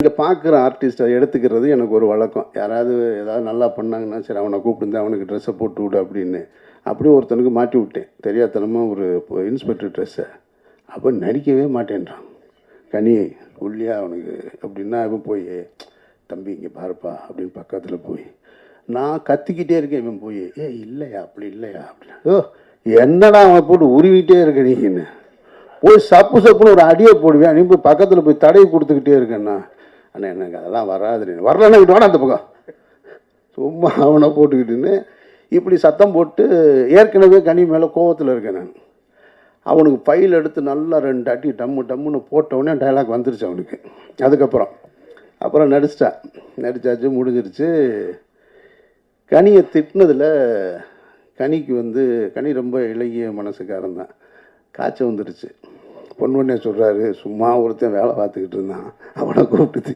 இங்கே பார்க்குற ஆர்டிஸ்ட்டை எடுத்துக்கிறது எனக்கு ஒரு வழக்கம். யாராவது ஏதாவது நல்லா பண்ணாங்கன்னா சரி அவனை கூப்பிட்டு அவனுக்கு ட்ரெஸ்ஸை போட்டு விடு அப்படின்னு. அப்படியே ஒருத்தனுக்கு மாட்டி விட்டேன் தெரியாதனமாக ஒரு இன்ஸ்பெக்டர் ட்ரெஸ்ஸை. அப்போ நடிக்கவே மாட்டேன்றான். கனி உள்ளியா அவனுக்கு அப்படின்னா இவன் போய் தம்பி இங்கே பாருப்பா அப்படின்னு பக்கத்தில் போய் நான் கத்திக்கிட்டே இருக்கேன். இவன் போய் இல்லையா அப்படி இல்லையா அப்படின்னா என்னடா அவனை போட்டு உருவிட்டே இருக்க நீங்கன்னு போய் சப்புன்னு ஒரு அடியை போடுவேன். நீ போய் பக்கத்தில் போய் தடவை கொடுத்துக்கிட்டே இருக்கேன்னா அண்ணா எனக்கு அதெல்லாம் வராது வரலன்னா விட்டு வேணா அந்த பக்கம் சும்மா அவனை போட்டுக்கிட்டுன்னு இப்படி சத்தம் போட்டு ஏற்கனவே கனி மேலே கோவத்தில் இருக்கேன் நான். அவனுக்கு ஃபைல் எடுத்து நல்லா 2 அடி டம்முன்னு போட்டவுடனே டைலாக் வந்துருச்சு அவனுக்கு. அப்புறம் நடிச்சாச்சு முடிஞ்சிருச்சு. கனியை திட்டினதில் கனிக்கு கனி ரொம்ப இளகிய மனசுக்காரன் தான். காய்ச்சல் வந்துருச்சு. பொண்ணுன்னே சொல்கிறாரு சும்மா ஒருத்தன் வேலை பார்த்துக்கிட்டு இருந்தான் அவனை கூப்பிட்டு